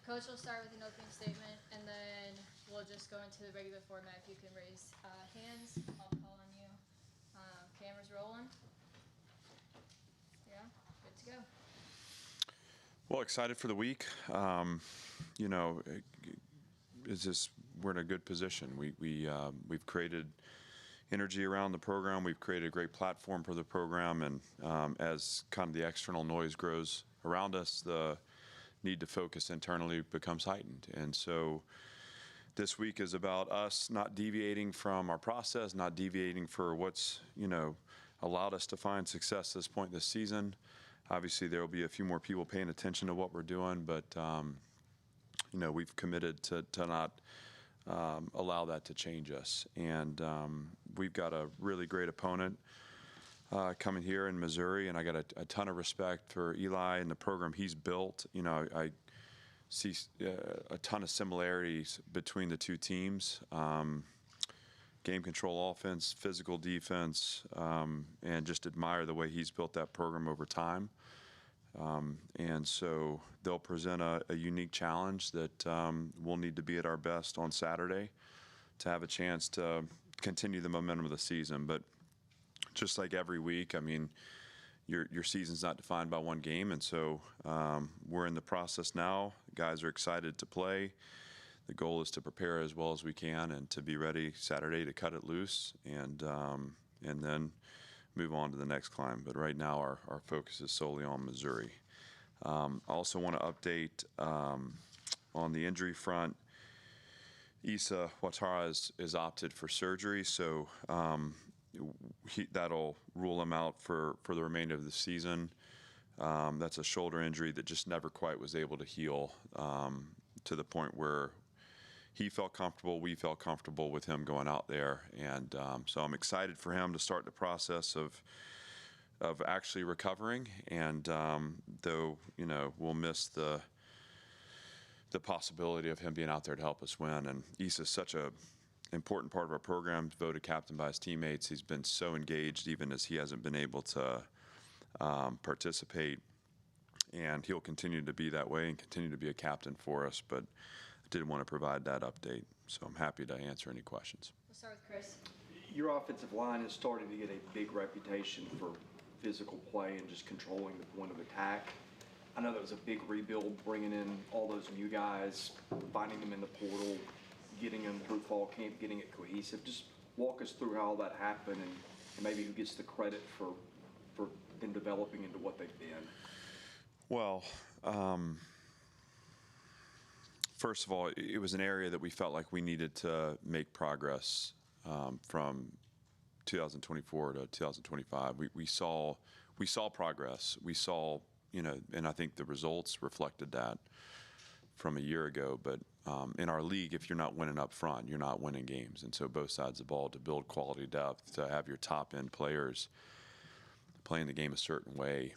Coach will start with an opening statement, and then we'll just go into the regular format. If you can raise hands, I'll call on you. Cameras rolling. Yeah, good to go. Well, excited for the week. You know, we're in a good position. We've created energy around the program. We've created a great platform for the program, and as kind of the external noise grows around us, the need to focus internally becomes heightened. And so this week is about us not deviating from our process, not deviating for what's, allowed us to find success this point this season. Obviously, there will be a few more people paying attention to what we're doing, but, we've committed to not allow that to change us. And we've got a really great opponent coming here in Missouri, and I got a ton of respect for Eli and the program he's built. I see a ton of similarities between the two teams. Game control offense, physical defense, and just admire the way he's built that program over time. And so they'll present a unique challenge that we'll need to be at our best on Saturday to have a chance to continue the momentum of the season. But just like every week, I mean, your season's not defined by one game, and so we're in the process now. Guys are excited to play. The goal is to prepare as well as we can and to be ready Saturday to cut it loose and then move on to the next climb. But right now our focus is solely on Missouri. I also want to update on the injury front. Issa Ouattara is opted for surgery, so that'll rule him out for the remainder of the season. That's a shoulder injury that just never quite was able to heal to the point where he felt comfortable, we felt comfortable with him going out there. And so I'm excited for him to start the process of actually recovering. And though, we'll miss the possibility of him being out there to help us win. And Issa's such a important part of our program, voted captain by his teammates. He's been so engaged even as he hasn't been able to participate. And he'll continue to be that way and continue to be a captain for us. But I did want to provide that update, so I'm happy to answer any questions. We'll start with Chris. Your offensive line is starting to get a big reputation for physical play and just controlling the point of attack. I know that was a big rebuild, bringing in all those new guys, finding them in the portal, getting them through fall camp, getting it cohesive. Just walk us through how all that happened and maybe who gets the credit for them developing into what they've been. Well, first of all, it was an area that we felt like we needed to make progress from 2024 to 2025. We saw progress. We saw, and I think the results reflected that from a year ago. But in our league, if you're not winning up front, you're not winning games. And so both sides of the ball, to build quality depth, to have your top end players playing the game a certain way.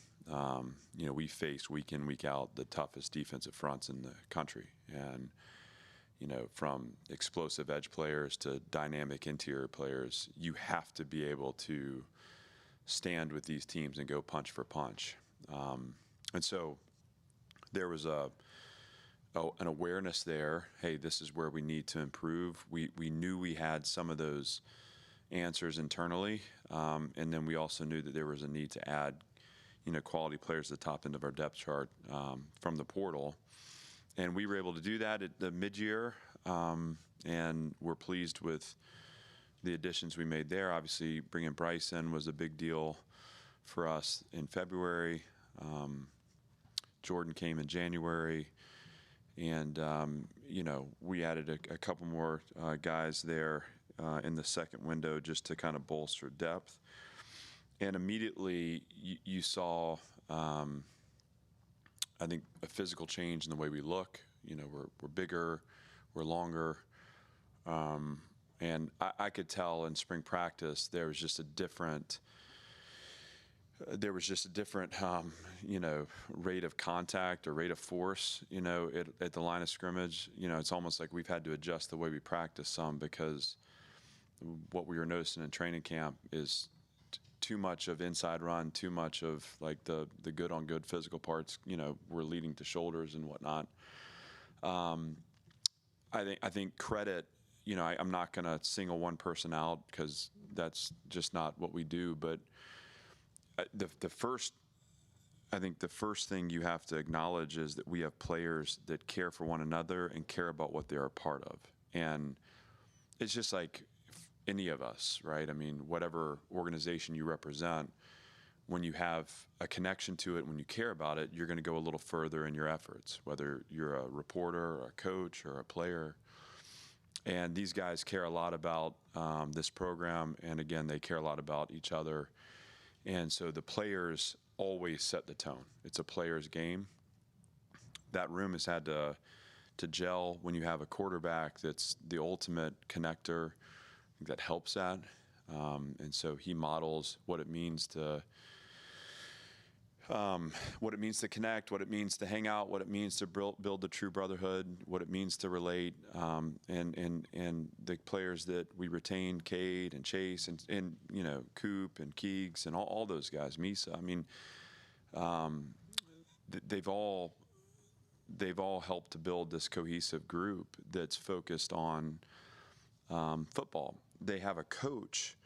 We face week in, week out the toughest defensive fronts in the country. And, from explosive edge players to dynamic interior players, you have to be able to stand with these teams and go punch for punch. And so there was an awareness there, hey, this is where we need to improve. We knew we had some of those answers internally, and then we also knew that there was a need to add quality players at the top end of our depth chart from the portal. And we were able to do that at the mid-year, and we're pleased with the additions we made there. Obviously, bringing Bryce in was a big deal for us in February. Jordan came in January, and, we added a couple more guys there in the second window just to kind of bolster depth. And immediately you saw, I think, a physical change in the way we look. We're bigger, we're longer. And I could tell in spring practice there was just a different rate of contact or rate of force, at the line of scrimmage. It's almost like we've had to adjust the way we practice some because what we were noticing in training camp is too much of inside run, too much of like the good on good physical parts, were leading to shoulders and whatnot. I think credit, I'm not going to single one person out because that's just not what we do. But I think the first thing you have to acknowledge is that we have players that care for one another and care about what they are a part of. And it's just like any of us, right? I mean, whatever organization you represent, when you have a connection to it, when you care about it, you're going to go a little further in your efforts, whether you're a reporter or a coach or a player. And these guys care a lot about this program. And again, they care a lot about each other. And so the players always set the tone. It's a player's game. That room has had to gel when you have a quarterback that's the ultimate connector. I think that helps that. And so he models what it means to connect, what it means to hang out, what it means to build the true brotherhood, what it means to relate, and the players that we retain, Cade and Chase and Coop and Keegs and all those guys, Misa. I mean, they've all helped to build this cohesive group that's focused on football. They have a coach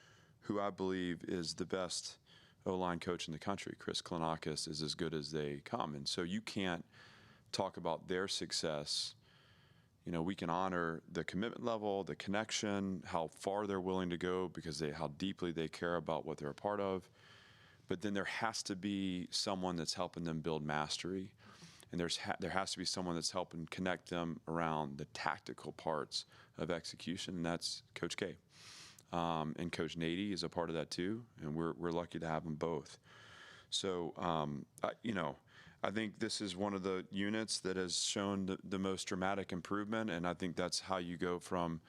who I believe is the best O-line coach in the country. Chris Klanakis is as good as they come. And so you can't talk about their success. We can honor the commitment level, the connection, how far they're willing to go because how deeply they care about what they're a part of. But then there has to be someone that's helping them build mastery. And there has to be someone that's helping connect them around the tactical parts of execution, and that's Coach K. And Coach Nady is a part of that too, and we're lucky to have them both. So, I think this is one of the units that has shown the most dramatic improvement, and I think that's how you go from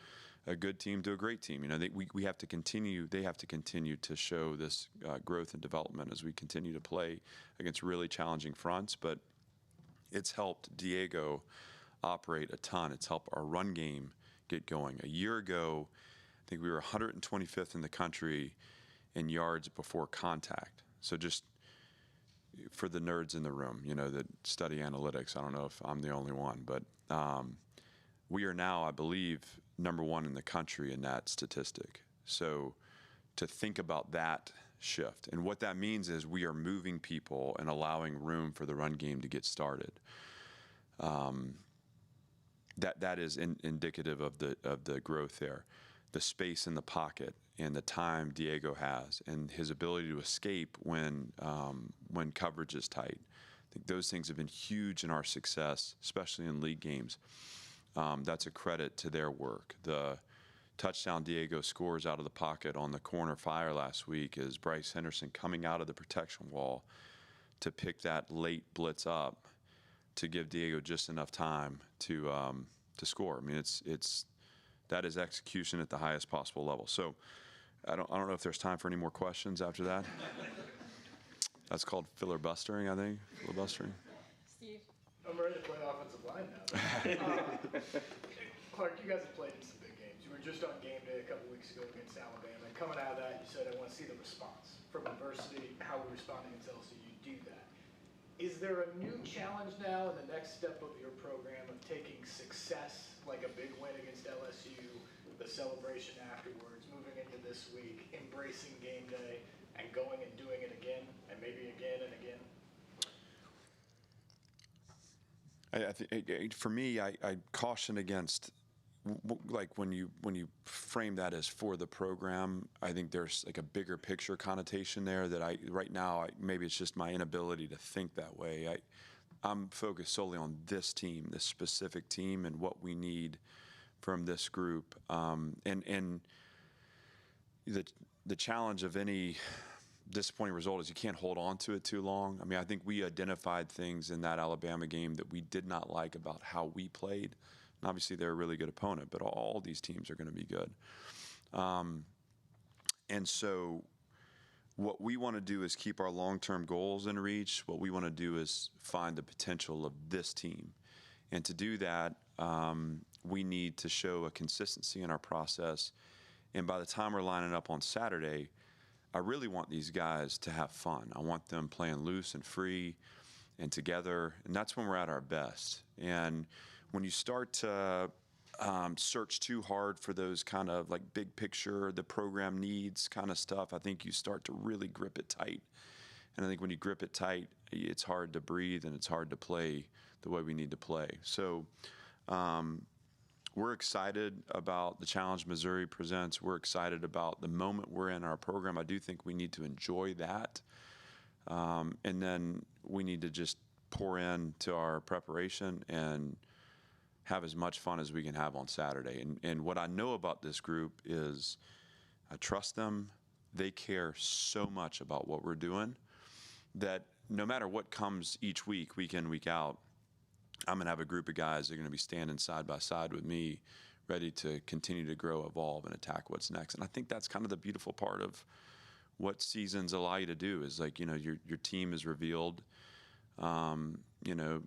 a good team to a great team. We have to continue. They have to continue to show this growth and development as we continue to play against really challenging fronts. But it's helped Diego operate a ton. It's helped our run game get going. A year ago, I think we were 125th in the country in yards before contact. So just for the nerds in the room, that study analytics, I don't know if I'm the only one, but we are now, I believe, #1 in the country in that statistic. So to think about that shift, and what that means is we are moving people and allowing room for the run game to get started. That is indicative of the growth there. The space in the pocket and the time Diego has and his ability to escape when coverage is tight. I think those things have been huge in our success, especially in league games. That's a credit to their work. The touchdown Diego scores out of the pocket on the corner fire last week is Bryce Henderson coming out of the protection wall to pick that late blitz up to give Diego just enough time to score. I mean, that is execution at the highest possible level. So I don't know if there's time for any more questions after that. That's called filibustering, I think. Filibustering. Steve. I'm ready to play offensive line now. Clark, you guys have played in some big games. You were just on game day a couple weeks ago against Alabama. And coming out of that, you said, I want to see the response. From adversity, how we're responding against LSU, you do that. Is there a new challenge now in the next step of your program of taking success, like a big win against LSU, the celebration afterwards, moving into this week, embracing game day, and going and doing it again, and maybe again and again? For me, I caution against, like when you frame that as for the program, I think there's like a bigger picture connotation there that right now maybe it's just my inability to think that way. I'm focused solely on this team, this specific team, and what we need from this group. And the challenge of any disappointing result is you can't hold on to it too long. I mean, I think we identified things in that Alabama game that we did not like about how we played. And obviously, they're a really good opponent, but all these teams are going to be good. And so what we want to do is keep our long-term goals in reach. What we want to do is find the potential of this team. And to do that, we need to show a consistency in our process. And by the time we're lining up on Saturday, I really want these guys to have fun. I want them playing loose and free and together, and that's when we're at our best. And when you start to search too hard for those kind of like big picture, the program needs kind of stuff, I think you start to really grip it tight. And I think when you grip it tight, it's hard to breathe and it's hard to play the way we need to play. So we're excited about the challenge Missouri presents. We're excited about the moment we're in our program. I do think we need to enjoy that. And then we need to just pour into our preparation and have as much fun as we can have on Saturday. And what I know about this group is I trust them. They care so much about what we're doing that no matter what comes each week, week in, week out, I'm going to have a group of guys that are going to be standing side by side with me, ready to continue to grow, evolve, and attack what's next. And I think that's kind of the beautiful part of what seasons allow you to do is, like, you know, your team is revealed. You know,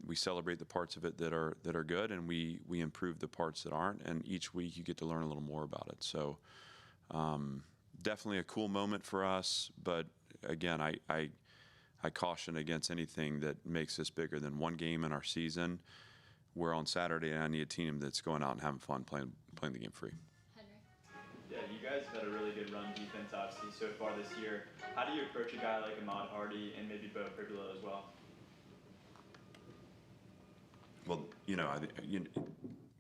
we celebrate the parts of it that are good, and we improve the parts that aren't. And each week you get to learn a little more about it. So definitely a cool moment for us. But again, I caution against anything that makes this bigger than one game in our season. Where on Saturday I need a team that's going out and having fun playing the game free. Henry. Yeah, you guys have had a really good run defense, obviously, so far this year. How do you approach a guy like Ahmad Hardy and maybe Bo Pribula as well? Well, you know,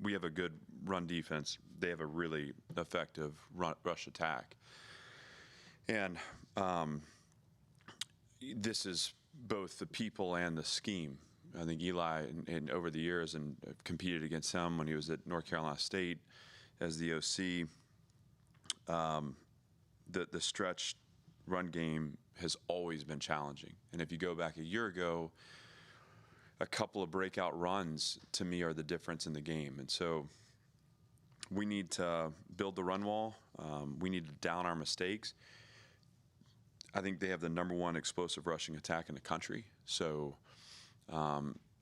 we have a good run defense. They have a really effective rush attack. And this is both the people and the scheme. I think Eli, and over the years, and competed against him when he was at North Carolina State as the OC. The stretch run game has always been challenging. And if you go back a year ago, a couple of breakout runs, to me, are the difference in the game. And so we need to build the run wall. We need to down our mistakes. I think they have the #1 explosive rushing attack in the country. So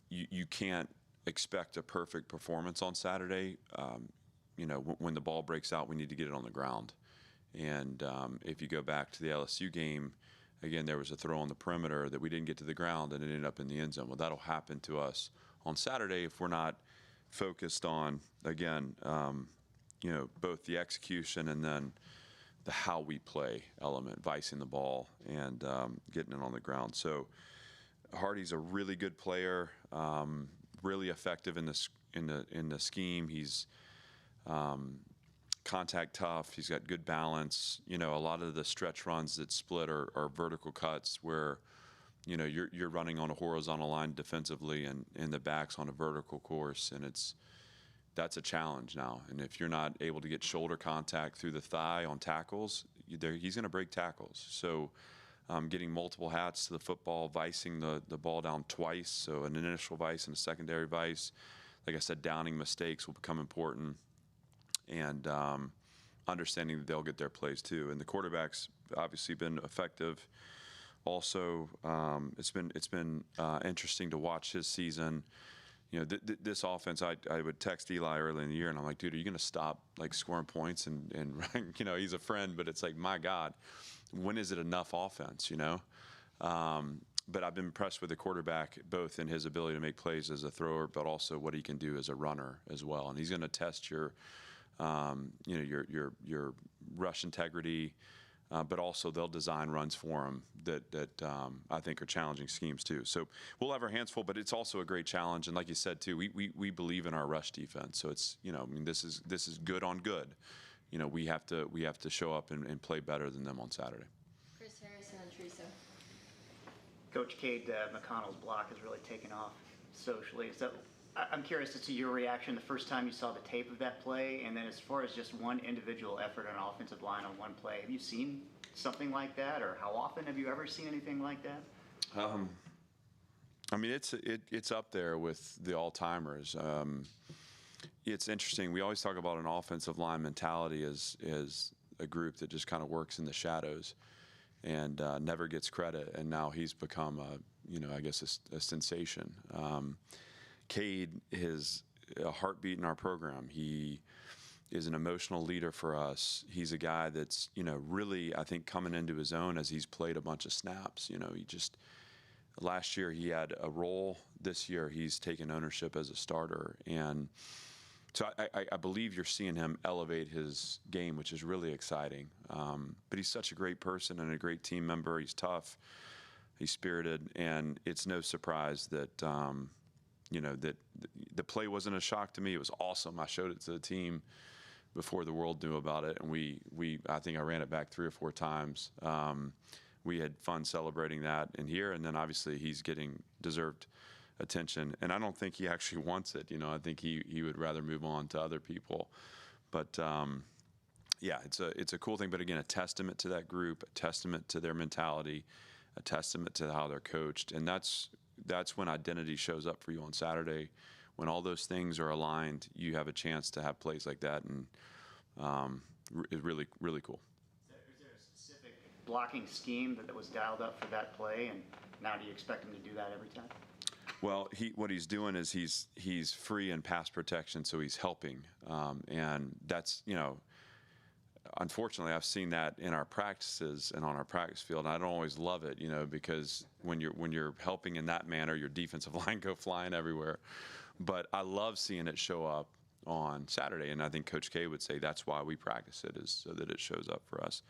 you can't expect a perfect performance on Saturday. You know, when the ball breaks out, we need to get it on the ground. And if you go back to the LSU game, again, there was a throw on the perimeter that we didn't get to the ground and it ended up in the end zone. Well, that'll happen to us on Saturday if we're not focused on, again, you know, both the execution and then the how we play element, vicing the ball and getting it on the ground. So Hardy's a really good player, really effective in the scheme. He's contact tough. He's got good balance. You know, a lot of the stretch runs that split are vertical cuts where, you know, you're running on a horizontal line defensively and the back's on a vertical course, and that's a challenge now. And if you're not able to get shoulder contact through the thigh on tackles, he's going to break tackles. So getting multiple hats to the football, vicing the ball down twice, so an initial vice and a secondary vice. Like I said, downing mistakes will become important, and understanding that they'll get their plays too. And the quarterback's obviously been effective. Also, it's been interesting to watch his season. You know, this offense, I would text Eli early in the year, and I'm like, dude, are you going to stop like scoring points? And you know, he's a friend, but it's like, my God, when is it enough offense, you know? But I've been impressed with the quarterback, both in his ability to make plays as a thrower, but also what he can do as a runner as well. And he's going to test your, you know, your rush integrity, but also they'll design runs for him that I think are challenging schemes too. So we'll have our hands full, but it's also a great challenge. And like you said too, we believe in our rush defense. So it's, you know, I mean, this is good on good. You know, we have to show up and play better than them on Saturday. Chris Harrison and Teresa. Coach Cade McConnell's block has really taken off socially. So I'm curious to see your reaction the first time you saw the tape of that play, and then as far as just one individual effort on an offensive line on one play, have you seen something like that, or how often have you ever seen anything like that? I mean, it's up there with the all-timers. It's interesting. We always talk about an offensive line mentality as a group that just kind of works in the shadows and never gets credit. And now he's become I guess a sensation. Cade is a heartbeat in our program. He is an emotional leader for us. He's a guy that's, you know, really, I think, coming into his own as he's played a bunch of snaps. You know, he just last year he had a role. This year he's taken ownership as a starter. And so I believe you're seeing him elevate his game, which is really exciting. But he's such a great person and a great team member. He's tough, he's spirited, and it's no surprise that that the play wasn't a shock to me. It was awesome. I showed it to the team before the world knew about it, and I think I ran it back 3 or 4 times. We had fun celebrating that in here, and then obviously he's getting deserved attention, and I don't think he actually wants it. I think he would rather move on to other people. But yeah, it's a cool thing. But again, a testament to that group, a testament to their mentality, a testament to how they're coached, and that's when identity shows up for you on Saturday. When all those things are aligned, you have a chance to have plays like that, and it's really, really cool. Is there a specific blocking scheme that was dialed up for that play, and now do you expect him to do that every time? Well, what he's doing is he's free in pass protection, so he's helping, and that's unfortunately, I've seen that in our practices and on our practice field. And I don't always love it, because when you're helping in that manner, your defensive line go flying everywhere. But I love seeing it show up on Saturday, and I think Coach K would say that's why we practice it, is so that it shows up for us.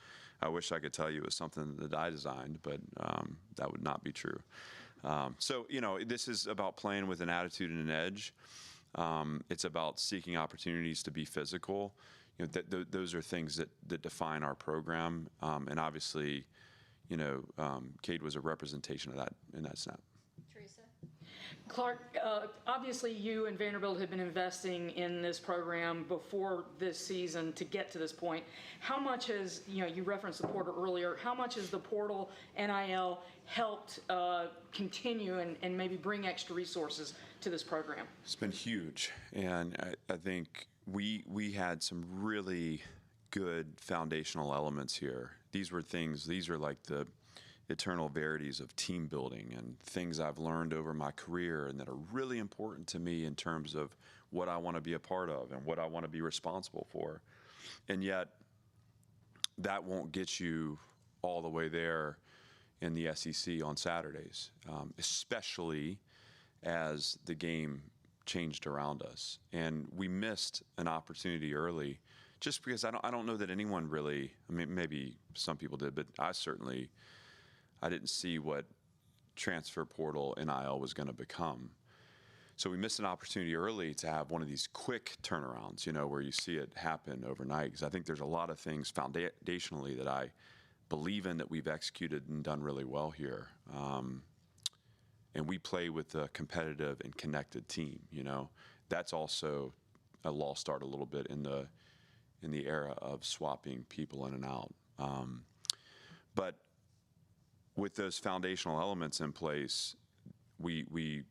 I wish I could tell you it was something that I designed, but that would not be true. So this is about playing with an attitude and an edge. It's about seeking opportunities to be physical. Those are things that define our program, and obviously, Cade was a representation of that in that snap. Teresa? Clark, obviously you and Vanderbilt have been investing in this program before this season to get to this point. How much has, you referenced the portal earlier, how much has the portal NIL helped continue and maybe bring extra resources to this program? It's been huge, and I think we had some really good foundational elements here. These are like the eternal verities of team building and things I've learned over my career and that are really important to me in terms of what I want to be a part of and what I want to be responsible for. And yet, that won't get you all the way there in the SEC on Saturdays, especially as the game changed around us. And we missed an opportunity early just because I don't know that anyone really, maybe some people did, but I didn't see what transfer portal NIL was going to become. So we missed an opportunity early to have one of these quick turnarounds, where you see it happen overnight. Because I think there's a lot of things foundationally that I believe in that we've executed and done really well here. And we play with a competitive and connected team. That's also a lost start a little bit in the era of swapping people in and out. But with those foundational elements in place, we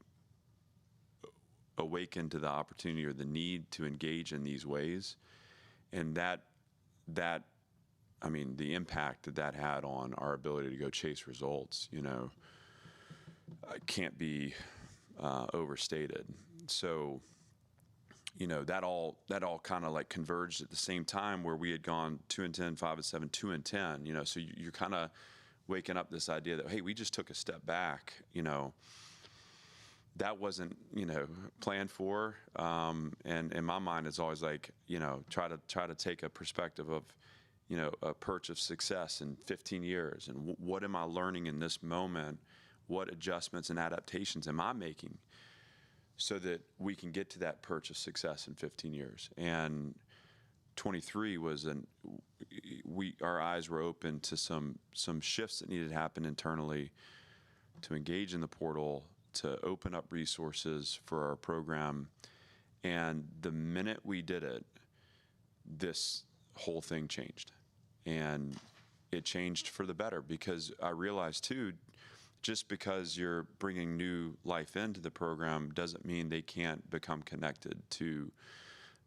awaken to the opportunity or the need to engage in these ways, and the impact that had on our ability to go chase results, can't be overstated. So, that all kind of like converged at the same time, where we had gone 2-10, 5-7, 2-10. So you're kind of waking up this idea that, hey, we just took a step back. That wasn't planned for. And in my mind, it's always like try to take a perspective of a perch of success in 15 years, and what am I learning in this moment? What adjustments and adaptations am I making so that we can get to that perch of success in 15 years? And 23 was our eyes were open to some shifts that needed to happen internally to engage in the portal, to open up resources for our program. And the minute we did it, this whole thing changed. And it changed for the better, because I realized too, just because you're bringing new life into the program doesn't mean they can't become connected to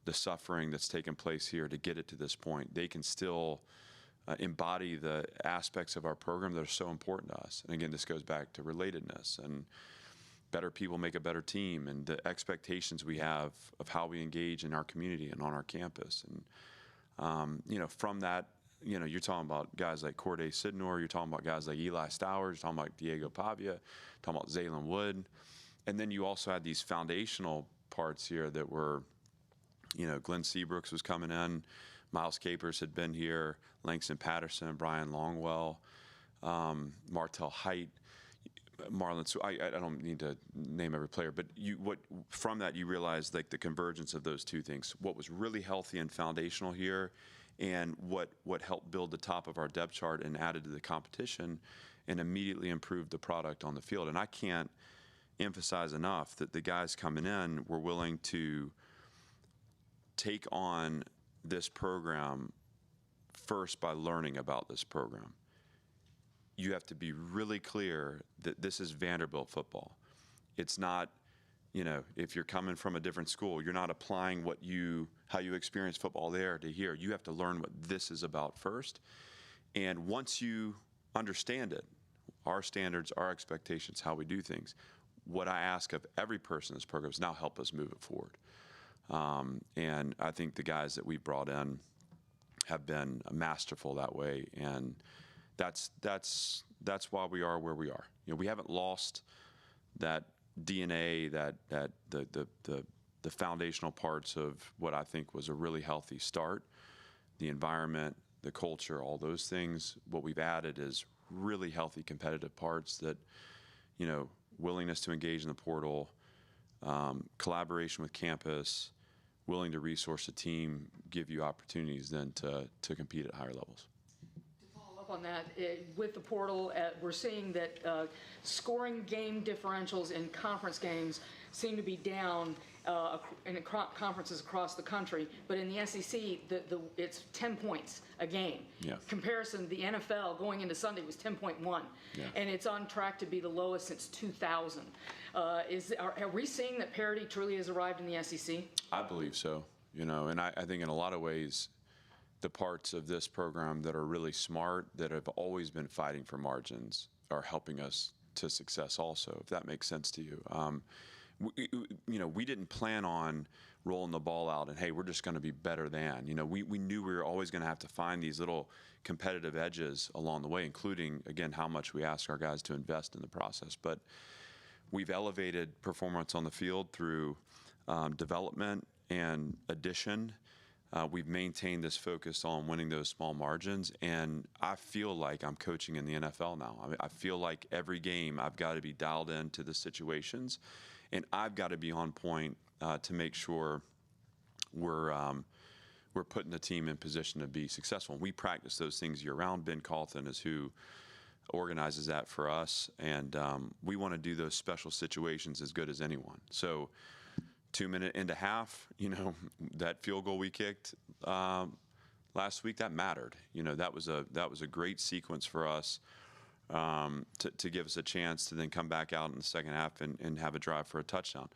the suffering that's taken place here to get it to this point. They can still embody the aspects of our program that are so important to us. And again, this goes back to relatedness, and better people make a better team, and the expectations we have of how we engage in our community and on our campus. And from that you know, you're talking about guys like Corday Sidnor, you're talking about guys like Eli Stowers, you're talking about Diego Pavia, talking about Zaylen Wood. And then you also had these foundational parts here that were, you know, Glenn Seabrooks was coming in, Miles Capers had been here, Langston Patterson, Brian Longwell, Martell Height, Marlon. So I don't need to name every player, but from that you realize like the convergence of those two things. What was really healthy and foundational here, and what helped build the top of our depth chart and added to the competition, and immediately improved the product on the field. And I can't emphasize enough that the guys coming in were willing to take on this program first by learning about this program. You have to be really clear that this is Vanderbilt football. It's not, you know, if you're coming from a different school, you're not applying how you experience football there to here. You have to learn what this is about first. And once you understand it, our standards, our expectations, how we do things, what I ask of every person in this program is now help us move it forward. And I think the guys that we brought in have been masterful that way, and that's why we are where we are. You know, we haven't lost that DNA, that the foundational parts of what I think was a really healthy start, the environment, the culture, all those things. What we've added is really healthy competitive parts that, you know, willingness to engage in the portal, collaboration with campus, willing to resource a team, give you opportunities then to compete at higher levels. To follow up on that, with the portal, we're seeing that scoring game differentials in conference games seem to be down in conferences across the country, but in the SEC, it's 10 points a game. Yeah. Comparison, the NFL going into Sunday was 10.1, Yeah. and it's on track to be the lowest since 2000. Are we seeing that parity truly has arrived in the SEC? I believe so, you know, and I think in a lot of ways, the parts of this program that are really smart, that have always been fighting for margins, are helping us to success also, if that makes sense to you. You know, we didn't plan on rolling the ball out and, hey, we're just going to be better than. You know, we knew we were always going to have to find these little competitive edges along the way, including, again, how much we ask our guys to invest in the process. But we've elevated performance on the field through development and addition. We've maintained this focus on winning those small margins, and I feel like I'm coaching in the NFL now. I mean, I feel like every game I've got to be dialed into the situations, and I've got to be on point to make sure we're putting the team in position to be successful. And we practice those things year-round. Ben Calton is who organizes that for us, and we want to do those special situations as good as anyone. So 2 minutes into half, you know, that field goal we kicked last week, that mattered. You know, that was a great sequence for us to give us a chance to then come back out in the second half and have a drive for a touchdown.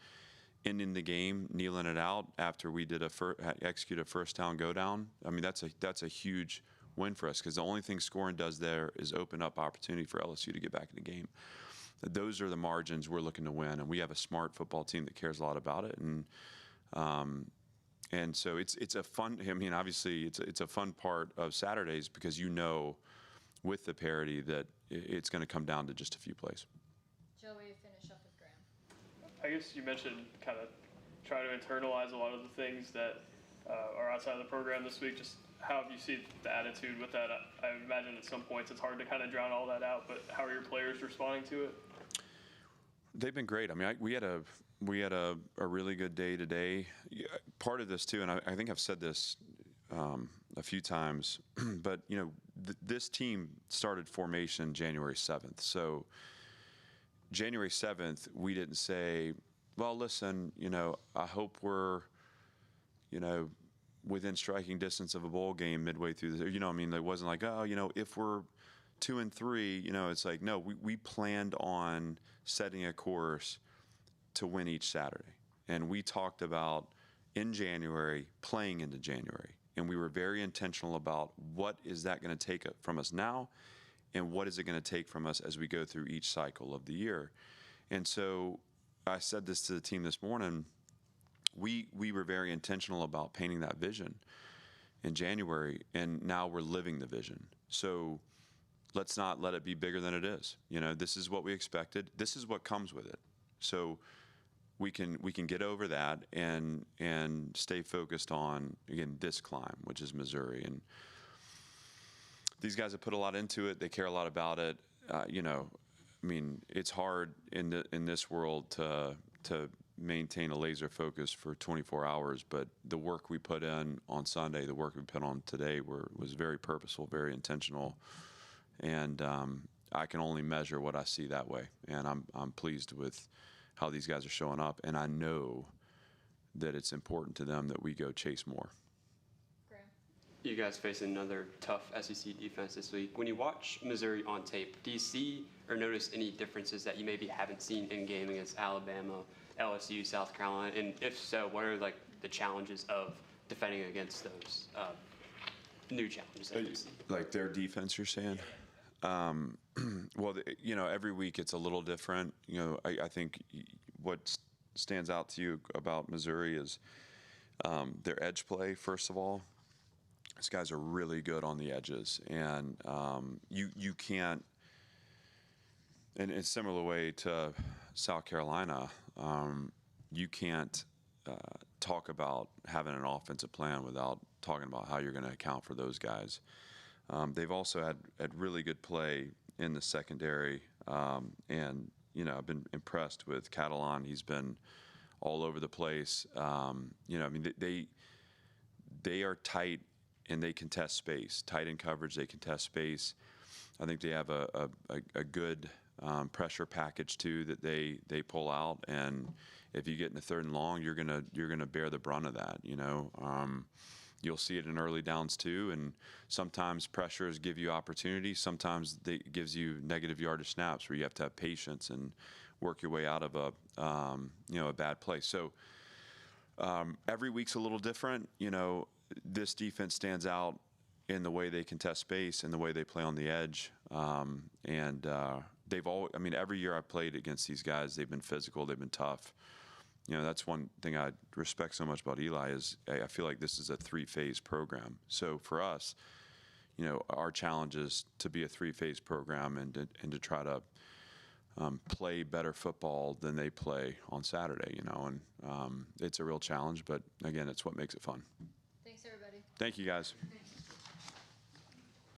Ending the game, kneeling it out after we did execute a first down go down. I mean, that's a huge win for us, because the only thing scoring does there is open up opportunity for LSU to get back in the game. Those are the margins we're looking to win, and we have a smart football team that cares a lot about it, and so it's a fun. I mean, obviously, it's a fun part of Saturdays, because you know, with the parity, that it's going to come down to just a few plays. Joey, finish up with Graham. I guess you mentioned kind of try to internalize a lot of the things that are outside of the program this week. Just how have you seen the attitude with that? I imagine at some points it's hard to kind of drown all that out, but how are your players responding to it? They've been great. I mean, we had a really good day today. Part of this too, and I think I've said this a few times, but you know, this team started formation January 7th. So January 7th, we didn't say, well, listen, you know, I hope we're, you know, within striking distance of a bowl game midway through the, you know, I mean, it wasn't like, oh, you know, if we're 2-3, you know, it's like, no, we planned on setting a course to win each Saturday. And we talked about in January, playing into January. And we were very intentional about what is that going to take from us now, and what is it going to take from us as we go through each cycle of the year. And so I said this to the team this morning, we were very intentional about painting that vision. in January, and now we're living the vision. So let's not let it be bigger than it is. This is what we expected. This is what comes with it. So we can get over that and stay focused on, again, this climb, which is Missouri. And these guys have put a lot into it. They care a lot about it. It's hard in this world to maintain a laser focus for 24 hours, but the work we put in on Sunday, the work we put on today was very purposeful, very intentional, and I can only measure what I see that way, and I'm pleased with how these guys are showing up, and I know that it's important to them that we go chase more. Graham? You guys face another tough SEC defense this week. When you watch Missouri on tape, do you see or notice any differences that you maybe haven't seen in game against Alabama, LSU, South Carolina? And if so, what are like the challenges of defending against those new challenges that you see? Like their defense, you're saying? Well, every week it's a little different. I think what stands out to you about Missouri is their edge play, first of all. These guys are really good on the edges, and you can't. In a similar way to South Carolina, you can't talk about having an offensive plan without talking about how you're going to account for those guys. They've also had really good play in the secondary, and I've been impressed with Catalan. He's been all over the place. They are tight and they contest space. Tight in coverage, they contest space. I think they have a good pressure package too that they pull out, and if you get in the 3rd and long, you're gonna bear the brunt of that. You'll see it in early downs too, and sometimes pressures give you opportunity. Sometimes it gives you negative yardage snaps where you have to have patience and work your way out of a bad play. So every week's a little different. This defense stands out in the way they contest space and the way they play on the edge. Every year I've played against these guys, they've been physical, they've been tough. That's one thing I respect so much about Eli is I feel like this is a 3-phase program. So for us, our challenge is to be a 3-phase program and to try to play better football than they play on Saturday. And it's a real challenge, but again, it's what makes it fun. Thanks, everybody. Thank you, guys. Thanks.